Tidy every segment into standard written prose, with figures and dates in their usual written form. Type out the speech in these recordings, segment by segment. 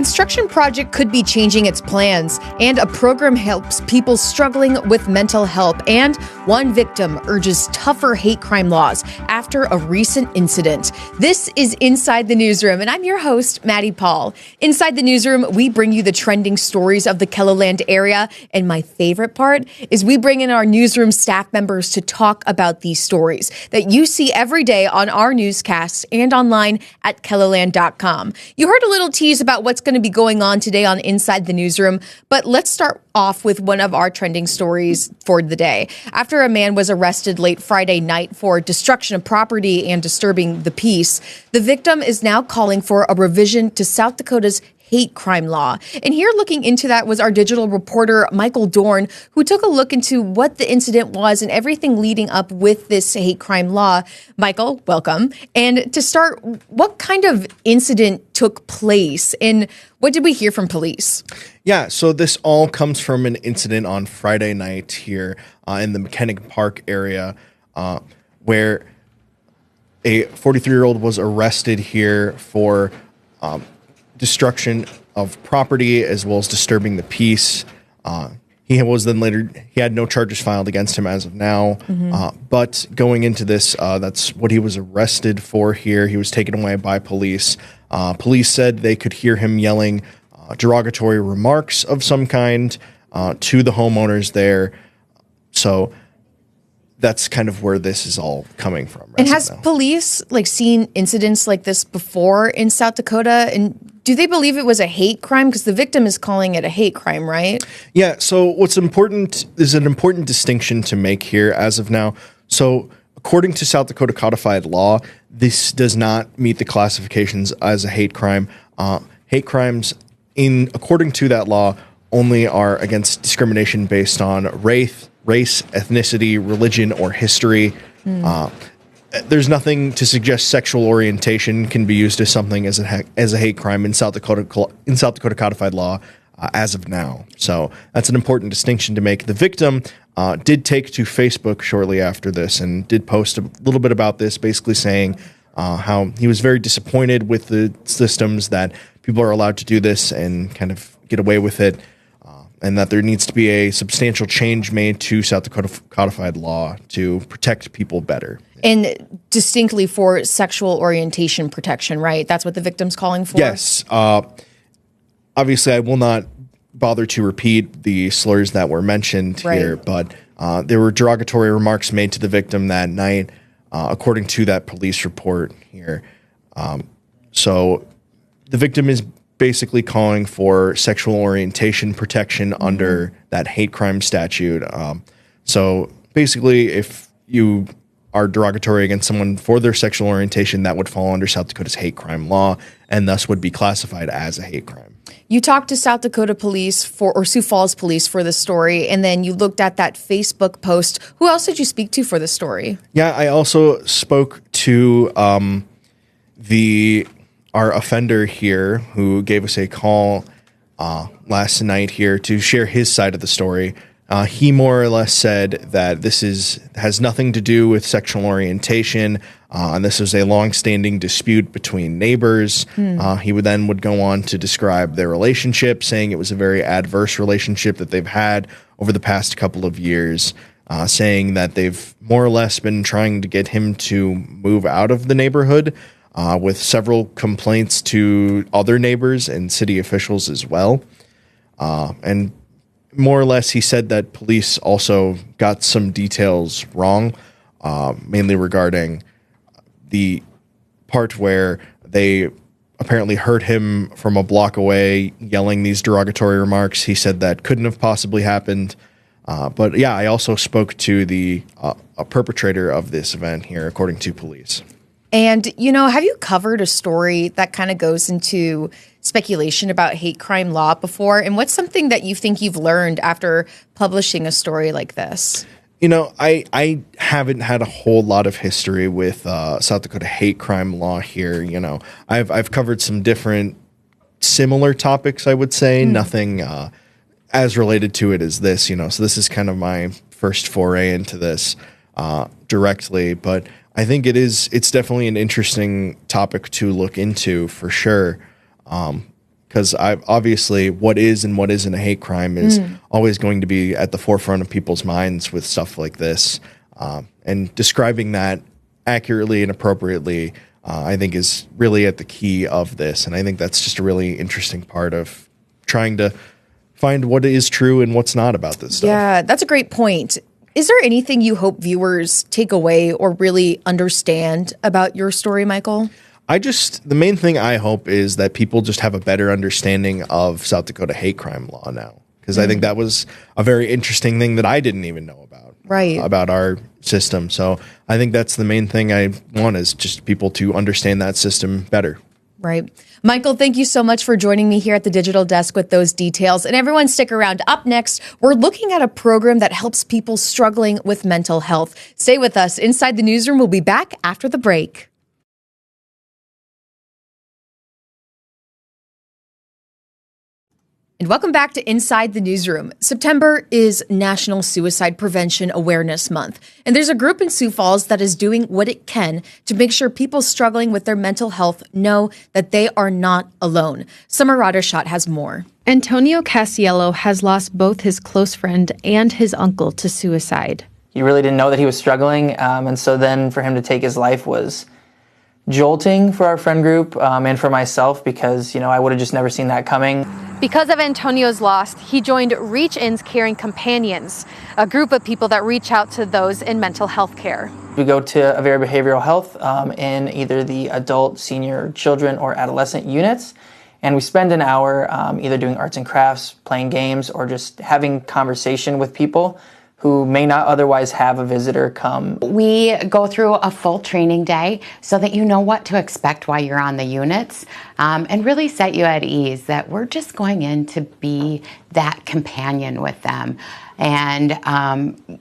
construction project could be changing its plans, and a program helps people struggling with mental health, and one victim urges tougher hate crime laws after a recent incident. This is Inside the Newsroom, and I'm your host, Maddie Paul. Inside the Newsroom, we bring you the trending stories of the KELOLAND area, and my favorite part is we bring in our newsroom staff members to talk about these stories that you see every day on our newscasts and online at KELOLAND.com. You heard a little tease about what's going to be going on today on Inside the Newsroom, but let's start off with one of our trending stories for the day. After a man was arrested late Friday night for destruction of property and disturbing the peace, the victim is now calling for a revision to South Dakota's hate crime law. And here looking into that was our digital reporter, Michael Dorn, who took a look into what the incident was and everything leading up with this hate crime law. Michael, welcome. And to start, what kind of incident took place and what did we hear from police? Yeah, so this all comes from an incident on Friday night here in the Mechanic Park area where a 43-year-old was arrested here for destruction of property as well as disturbing the peace. He had no charges filed against him as of now. But going into this, that's what he was arrested for here. He was taken away by police. Police said they could hear him yelling derogatory remarks of some kind to the homeowners there. So that's kind of where this is all coming from. And has police seen incidents like this before in South Dakota? And do they believe it was a hate crime? Because the victim is calling it a hate crime, right? Yeah. So what's important is an important distinction to make here as of now. So according to South Dakota codified law, this does not meet the classifications as a hate crime. Hate crimes, according to that law, only are against discrimination based on race, ethnicity, religion, or history. There's nothing to suggest sexual orientation can be used as something as a hate crime in South Dakota codified law as of now. So that's an important distinction to make. The victim did take to Facebook shortly after this and did post a little bit about this, basically saying how he was very disappointed with the systems that people are allowed to do this and kind of get away with it. And that there needs to be a substantial change made to South Dakota codified law to protect people better. And distinctly for sexual orientation protection, right? That's what the victim's calling for? Yes. Obviously, I will not bother to repeat the slurs that were mentioned here, but there were derogatory remarks made to the victim that night, according to that police report here. So the victim is basically calling for sexual orientation protection under that hate crime statute. So basically, if you are derogatory against someone for their sexual orientation, that would fall under South Dakota's hate crime law and thus would be classified as a hate crime. You talked to South Dakota police or Sioux Falls police for the story, and then you looked at that Facebook post. Who else did you speak to for the story? Yeah, I also spoke to our offender here who gave us a call last night here to share his side of the story. He more or less said that this has nothing to do with sexual orientation, and this is a long-standing dispute between neighbors. He would go on to describe their relationship, saying it was a very adverse relationship that they've had over the past couple of years, saying that they've more or less been trying to get him to move out of the neighborhood, with several complaints to other neighbors and city officials as well. And more or less, he said that police also got some details wrong, mainly regarding the part where they apparently heard him from a block away yelling these derogatory remarks. He said that couldn't have possibly happened. But yeah, I also spoke to a perpetrator of this event here, according to police. And, have you covered a story that kind of goes into speculation about hate crime law before? And what's something that you think you've learned after publishing a story like this? I haven't had a whole lot of history with South Dakota hate crime law here. I've covered some different similar topics, I would say. Nothing as related to it as this, So this is kind of my first foray into this directly. But I think it's definitely an interesting topic to look into for sure. because obviously what is and what isn't a hate crime is always going to be at the forefront of people's minds with stuff like this. And describing that accurately and appropriately, I think is really at the key of this. And I think that's just a really interesting part of trying to find what is true and what's not about this stuff. Yeah, that's a great point. Is there anything you hope viewers take away or really understand about your story, Michael? The main thing I hope is that people just have a better understanding of South Dakota hate crime law now. Because I think that was a very interesting thing that I didn't even know about. Right. About our system. So I think that's the main thing I want, is just people to understand that system better. Right. Michael, thank you so much for joining me here at the Digital Desk with those details. And everyone stick around. Up next, we're looking at a program that helps people struggling with mental health. Stay with us. Inside the Newsroom, we'll be back after the break. And welcome back to Inside the Newsroom. September is National Suicide Prevention Awareness Month. And there's a group in Sioux Falls that is doing what it can to make sure people struggling with their mental health know that they are not alone. Summer Roddershot has more. Antonio Casiello has lost both his close friend and his uncle to suicide. He really didn't know that he was struggling. And so then for him to take his life was jolting for our friend group and for myself, because, I would have just never seen that coming. Because of Antonio's loss, he joined Reach In's Caring Companions, a group of people that reach out to those in mental health care. We go to Avera Behavioral Health in either the adult, senior, children, or adolescent units, and we spend an hour either doing arts and crafts, playing games, or just having conversation with people who may not otherwise have a visitor come. We go through a full training day so that you know what to expect while you're on the units, and really set you at ease that we're just going in to be that companion with them and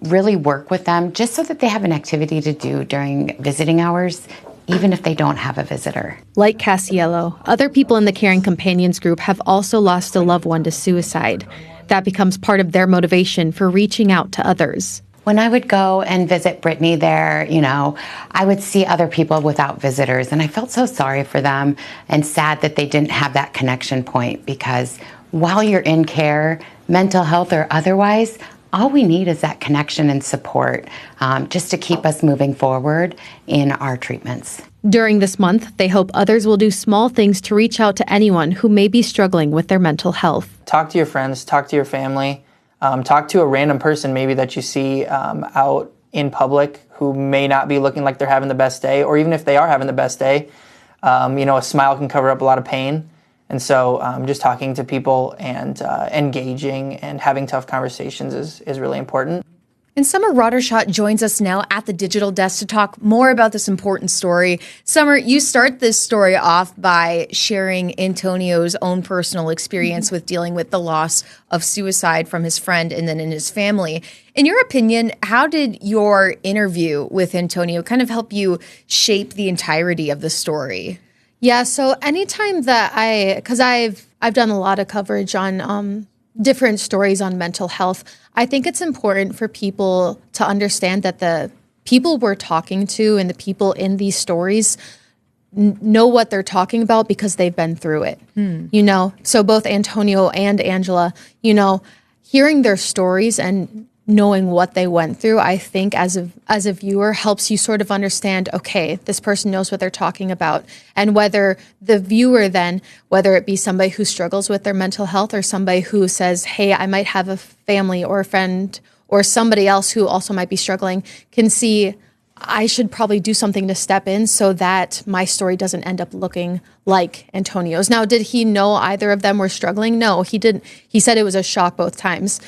really work with them just so that they have an activity to do during visiting hours, even if they don't have a visitor. Like Casiello, other people in the Caring Companions group have also lost a loved one to suicide. That becomes part of their motivation for reaching out to others. When I would go and visit Brittany there, I would see other people without visitors, and I felt so sorry for them and sad that they didn't have that connection point, because while you're in care, mental health or otherwise, all we need is that connection and support just to keep us moving forward in our treatments. During this month, they hope others will do small things to reach out to anyone who may be struggling with their mental health. Talk to your friends, talk to your family, talk to a random person maybe that you see out in public who may not be looking like they're having the best day, or even if they are having the best day, a smile can cover up a lot of pain. And so just talking to people and engaging and having tough conversations is really important. And Summer Roddershot joins us now at the Digital Desk to talk more about this important story. Summer, you start this story off by sharing Antonio's own personal experience with dealing with the loss of suicide from his friend and then in his family. In your opinion, how did your interview with Antonio kind of help you shape the entirety of the story? Yeah, so anytime that because I've done a lot of coverage on different stories on mental health, I think it's important for people to understand that the people we're talking to and the people in these stories know what they're talking about because they've been through it. So both Antonio and Angela, hearing their stories and knowing what they went through, I think as a viewer helps you sort of understand, okay, this person knows what they're talking about. And whether the viewer then, whether it be somebody who struggles with their mental health or somebody who says, hey, I might have a family or a friend or somebody else who also might be struggling, can see I should probably do something to step in so that my story doesn't end up looking like Antonio's. Now, did he know either of them were struggling? No, he didn't. He said it was a shock both times.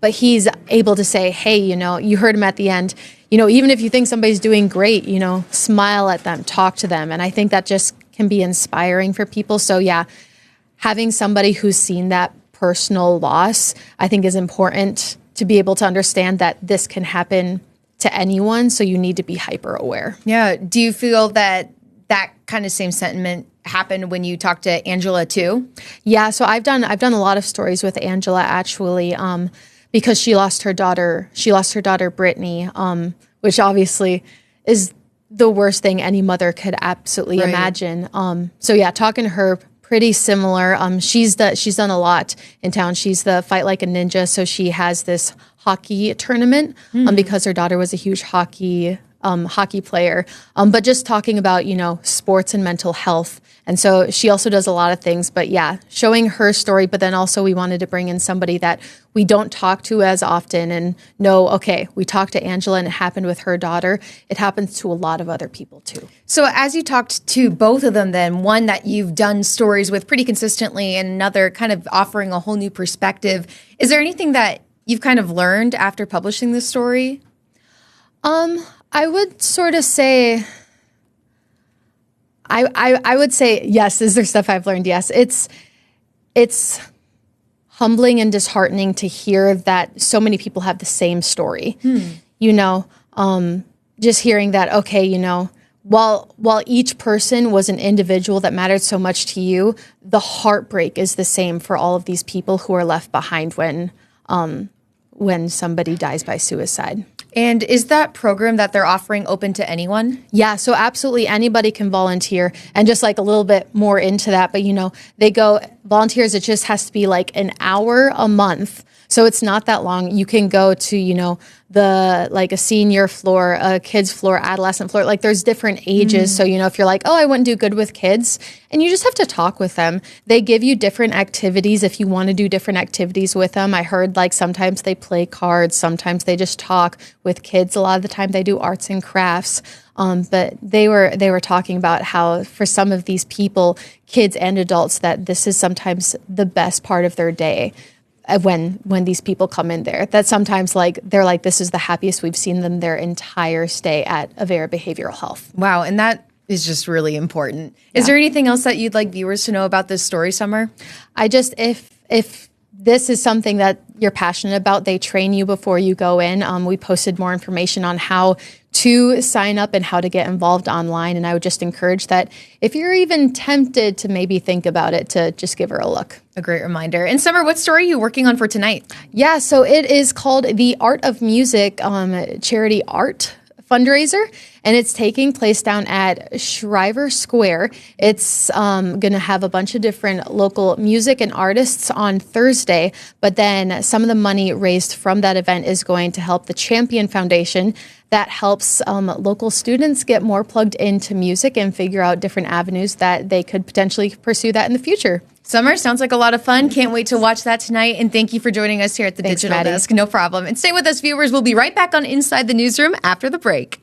But he's able to say, hey, you heard him at the end, even if you think somebody's doing great, smile at them, talk to them. And I think that just can be inspiring for people. So yeah, having somebody who's seen that personal loss, I think is important to be able to understand that this can happen to anyone. So you need to be hyper aware. Yeah. Do you feel that kind of same sentiment happened when you talked to Angela too? Yeah. So I've done a lot of stories with Angela actually, because she lost her daughter. She lost her daughter, Brittany, which obviously is the worst thing any mother could absolutely imagine. So yeah, talking to her pretty similar. She's done a lot in town. She's the Fight Like a Ninja, so she has this hockey tournament because her daughter was a huge hockey player. But just talking about, sports and mental health. And so she also does a lot of things, but yeah, showing her story. But then also we wanted to bring in somebody that we don't talk to as often and know, okay, we talked to Angela and it happened with her daughter. It happens to a lot of other people too. So as you talked to both of them then, one that you've done stories with pretty consistently and another kind of offering a whole new perspective, is there anything that you've kind of learned after publishing this story? I would sort of say, I would say yes. Is there stuff I've learned? Yes. It's humbling and disheartening to hear that so many people have the same story. Just hearing that, okay, while each person was an individual that mattered so much to you, the heartbreak is the same for all of these people who are left behind when somebody dies by suicide. And is that program that they're offering open to anyone? Yeah, so absolutely anybody can volunteer. And just like a little bit more into that, but they go volunteers, it just has to be like an hour a month. So it's not that long. You can go to, a senior floor, a kids floor, adolescent floor. Like there's different ages. So, if you're like, oh, I wouldn't do good with kids, and you just have to talk with them. They give you different activities if you want to do different activities with them. I heard like sometimes they play cards, sometimes they just talk with kids. A lot of the time they do arts and crafts. But they were talking about how for some of these people, kids and adults, that this is sometimes the best part of their day. When these people come in there, that sometimes they're like, this is the happiest we've seen them their entire stay at Avera Behavioral Health. Wow. And that is just really important. Is there anything else that you'd like viewers to know about this story, Summer? If this is something that you're passionate about, they train you before you go in. We posted more information on how to sign up and how to get involved online. And I would just encourage that if you're even tempted to maybe think about it, to just give her a look. A great reminder. And Summer, what story are you working on for tonight? Yeah, so it is called the Art of Music Charity Art Fundraiser, and it's taking place down at Shriver Square. It's going to have a bunch of different local music and artists on Thursday, but then some of the money raised from that event is going to help the Champion Foundation that helps local students get more plugged into music and figure out different avenues that they could potentially pursue that in the future. Summer, sounds like a lot of fun. Can't wait to watch that tonight. And thank you for joining us here at the Thanks, Digital Maddie. Desk. No problem. And stay with us, viewers. We'll be right back on Inside the Newsroom after the break.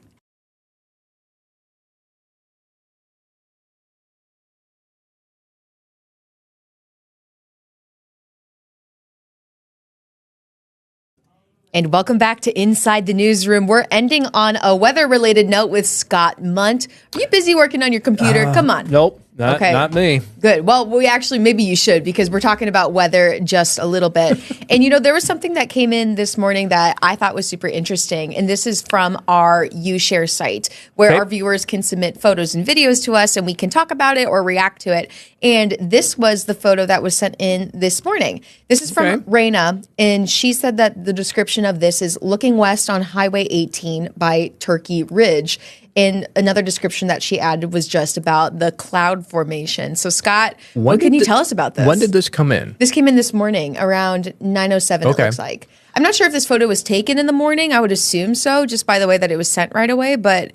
And welcome back to Inside the Newsroom. We're ending on a weather-related note with Scott Munt. Are you busy working on your computer? Come on. Nope. Not me. Good. Well, maybe you should, because we're talking about weather just a little bit. And, there was something that came in this morning that I thought was super interesting. And this is from our YouShare site, where our viewers can submit photos and videos to us and we can talk about it or react to it. And this was the photo that was sent in this morning. This is from Raina, and she said that the description of this is looking west on Highway 18 by Turkey Ridge. And another description that she added was just about the cloud formation. So, Scott, what can you tell us about this? When did this come in? This came in this morning around 9:07, it looks like. I'm not sure if this photo was taken in the morning. I would assume so, just by the way that it was sent right away. But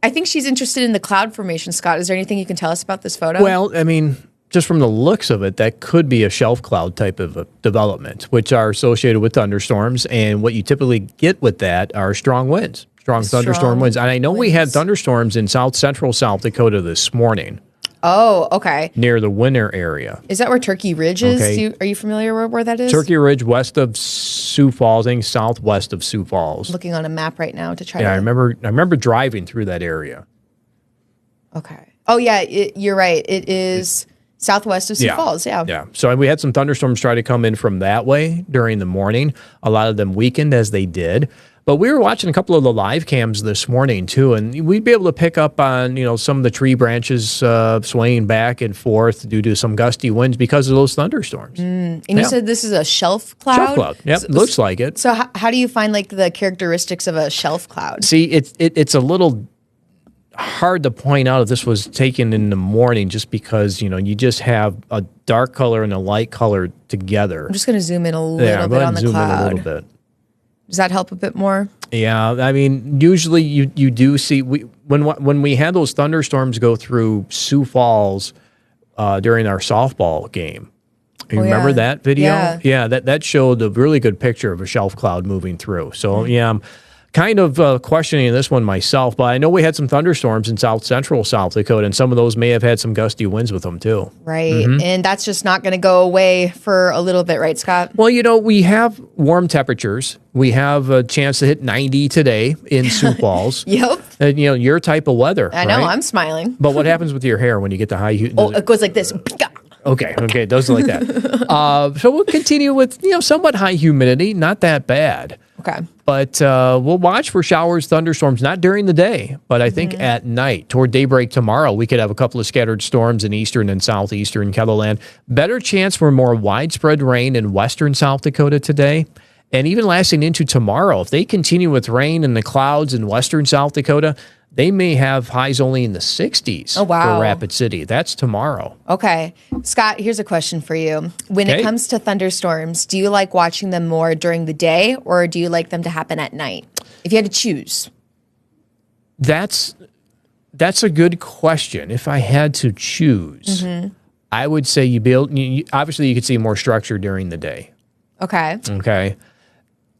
I think she's interested in the cloud formation, Scott. Is there anything you can tell us about this photo? Well, I mean, just from the looks of it, that could be a shelf cloud type of a development, which are associated with thunderstorms. And what you typically get with that are strong winds. Strong thunderstorm winds. And I know we had thunderstorms in central South Dakota this morning. Oh, okay. Near the Winter area. Is that where Turkey Ridge is? Okay. Are you familiar where that is? Turkey Ridge, west of Sioux Falls, I think southwest of Sioux Falls. Looking on a map right now to try to... Yeah, I remember driving through that area. Okay. Oh, yeah, you're right. It is southwest of Sioux Falls, Yeah. So we had some thunderstorms try to come in from that way during the morning. A lot of them weakened as they did. But we were watching a couple of the live cams this morning, too, and we'd be able to pick up on, some of the tree branches swaying back and forth due to some gusty winds because of those thunderstorms. And you said this is a shelf cloud? Shelf cloud, yep, looks like it. So how do you find, the characteristics of a shelf cloud? See, it's a little... hard to point out if this was taken in the morning, just because you just have a dark color and a light color together. I'm just going to zoom in a little bit on the zoom cloud. in a little bit. Does that help a bit more? Yeah, I mean, usually you do see when we had those thunderstorms go through Sioux Falls during our softball game. You remember that video? Yeah, that showed a really good picture of a shelf cloud moving through. So yeah, I'm kind of questioning this one myself, but I know we had some thunderstorms in south central South Dakota, and some of those may have had some gusty winds with them too. Right, and that's just not going to go away for a little bit, right, Scott? Well, we have warm temperatures. We have a chance to hit 90 today in Sioux Falls. Yep. And, your type of weather. I know, right? I'm smiling. But what happens with your hair when you get the high heat? Oh, it goes like this. Okay, it does like that. So we'll continue with, somewhat high humidity, not that bad. Okay. But we'll watch for showers, thunderstorms, not during the day, but I think at night, toward daybreak tomorrow, we could have a couple of scattered storms in eastern and southeastern KELOLAND. Better chance for more widespread rain in western South Dakota today, and even lasting into tomorrow. If they continue with rain and the clouds in western South Dakota, they may have highs only in the 60s for Rapid City. That's tomorrow. Okay. Scott, here's a question for you. When it comes to thunderstorms, do you like watching them more during the day, or do you like them to happen at night? If you had to choose. That's a good question. If I had to choose, I would say obviously you could see more structure during the day. Okay. Okay.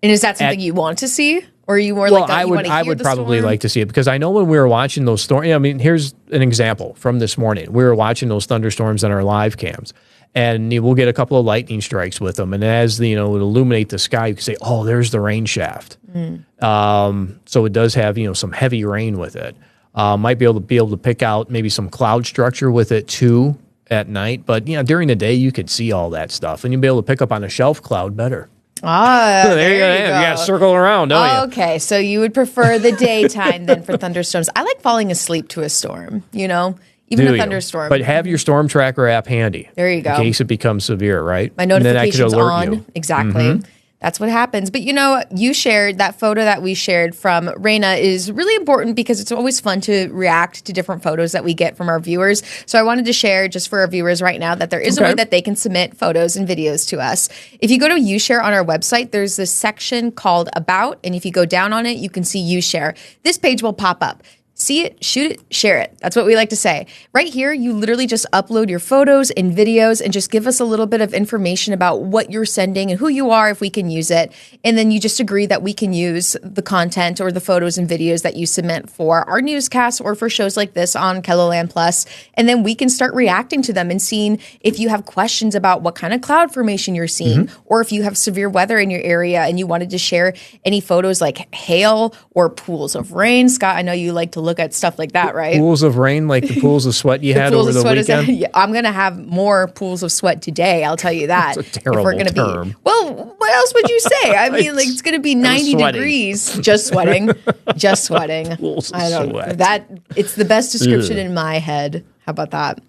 And is that something you want to see? Or are you more like, I would probably like to see it, because I know when we were watching those storms, I mean, here's an example from this morning. We were watching those thunderstorms on our live cams, and we'll get a couple of lightning strikes with them. And as it illuminate the sky, you can say, oh, there's the rain shaft. So it does have, some heavy rain with it. Might be able to pick out maybe some cloud structure with it too at night. But, during the day, you could see all that stuff, and you'll be able to pick up on a shelf cloud better. There you go. You got to circle around, don't you? Okay, so you would prefer the daytime then for thunderstorms. I like falling asleep to a storm, even a thunderstorm. But have your storm tracker app handy. There you go. In case it becomes severe, right? My notifications on. You. Exactly. That's what happens. But you shared that photo that we shared from Raina is really important, because it's always fun to react to different photos that we get from our viewers. So I wanted to share just for our viewers right now that there is a way that they can submit photos and videos to us. If you go to YouShare on our website, there's this section called About, and if you go down on it, you can see YouShare. This page will pop up. See it, shoot it, share it. That's what we like to say. Right here, you literally just upload your photos and videos and just give us a little bit of information about what you're sending and who you are, if we can use it. And then you just agree that we can use the content or the photos and videos that you submit for our newscasts or for shows like this on KELOLAND Plus. And then we can start reacting to them and seeing if you have questions about what kind of cloud formation you're seeing, or if you have severe weather in your area and you wanted to share any photos like hail or pools of rain. Scott, I know you like to look at stuff like that, right? Pools of rain, like the pools of sweat you had over the weekend? I'm going to have more pools of sweat today, I'll tell you that. That's a terrible term. Well, what else would you say? I mean, it's going to be 90 degrees. Just sweating. Just sweating. Pools of sweat. It's the best description in my head. How about that?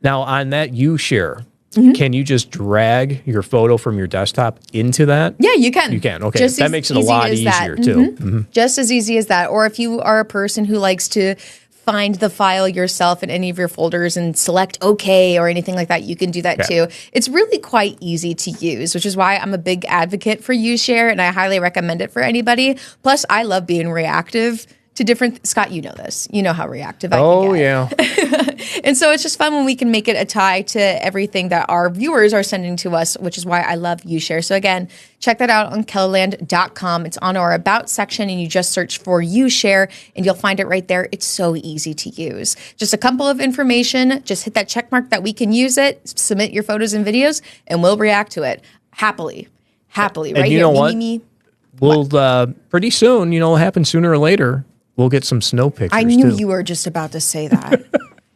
Now, on that YouShare, can you just drag your photo from your desktop into that? Yeah, you can. You can. Okay. That makes it a lot easier, too. Just as easy as that. Or if you are a person who likes to find the file yourself in any of your folders and select OK or anything like that, you can do that too. It's really quite easy to use, which is why I'm a big advocate for YouShare, and I highly recommend it for anybody. Plus, I love being reactive to different, Scott, you know this. You know how reactive I can get. Yeah. And so it's just fun when we can make it a tie to everything that our viewers are sending to us, which is why I love YouShare. So again, check that out on KELOLAND.com. It's on our About section, and you just search for YouShare, and you'll find it right there. It's so easy to use. Just a couple of information. Just hit that check mark that we can use it, submit your photos and videos, and we'll react to it happily. Happily, right? And you know what? We'll, pretty soon, it'll happen sooner or later, we'll get some snow pictures, I knew you were just about to say that.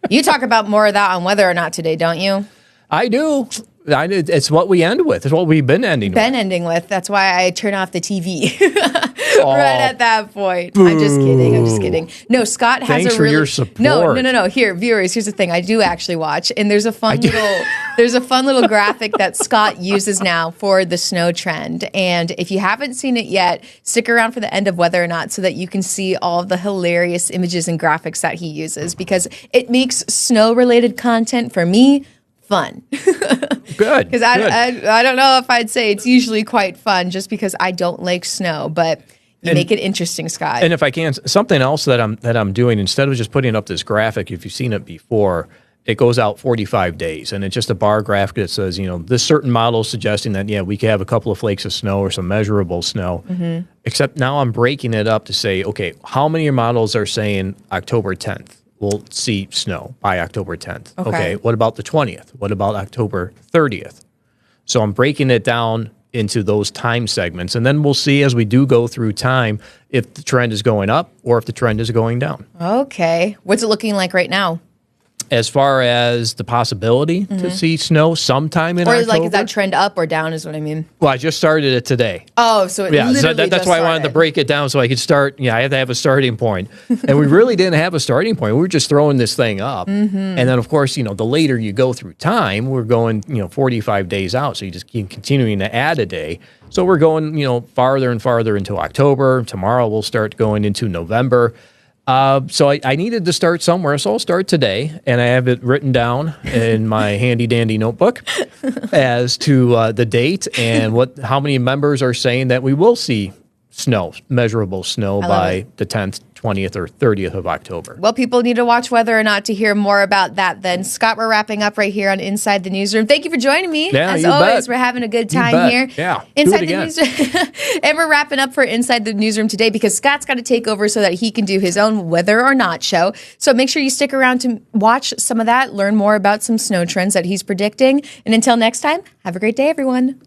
You talk about more of that on Whether or Not Today, don't you? I do. It's what we end with. It's what we've been ending with. That's why I turn off the TV right at that point. I'm just kidding. No, Scott has Thanks for your support. No. Here, viewers, here's the thing. I do actually watch, and there's a fun little graphic that Scott uses now for the snow trend. And if you haven't seen it yet, stick around for the end of Whether or Not so that you can see all of the hilarious images and graphics that he uses, because it makes snow-related content for me fun. Good. Because I don't know if I'd say it's usually quite fun just because I don't like snow, but you make it interesting, Scott. And if I can, something else that I'm doing, instead of just putting up this graphic, if you've seen it before, it goes out 45 days, and it's just a bar graphic that says, this certain model is suggesting that, we could have a couple of flakes of snow or some measurable snow. Mm-hmm. Except now I'm breaking it up to say, okay, how many models are saying October 10th? We'll see snow by October 10th. Okay. What about the 20th? What about October 30th? So I'm breaking it down into those time segments, and then we'll see as we do go through time if the trend is going up or if the trend is going down. Okay. What's it looking like right now? As far as the possibility to see snow sometime in October. Or is that trend up or down is what I mean? Well, I just started it today. Oh, so it literally so that's why I wanted to break it down so I could start. I had to have a starting point. And we really didn't have a starting point. We were just throwing this thing up. Mm-hmm. And then, of course, the later you go through time, we're going, 45 days out. So you just keep continuing to add a day. So we're going, farther and farther into October. Tomorrow we'll start going into November. So I needed to start somewhere, so I'll start today, and I have it written down in my handy-dandy notebook as to the date and how many members are saying that we will see snow, measurable snow by the 10th, 20th, or 30th of October. Well, people need to watch Whether or Not to hear more about that then. Scott, we're wrapping up right here on Inside the Newsroom. Thank you for joining me. Yeah, As you always, bet. we're having a good time here. Yeah, Inside do it the again. Newsroom. And we're wrapping up for Inside the Newsroom today because Scott's got to take over so that he can do his own Whether or Not show. So make sure you stick around to watch some of that, learn more about some snow trends that he's predicting. And until next time, have a great day, everyone.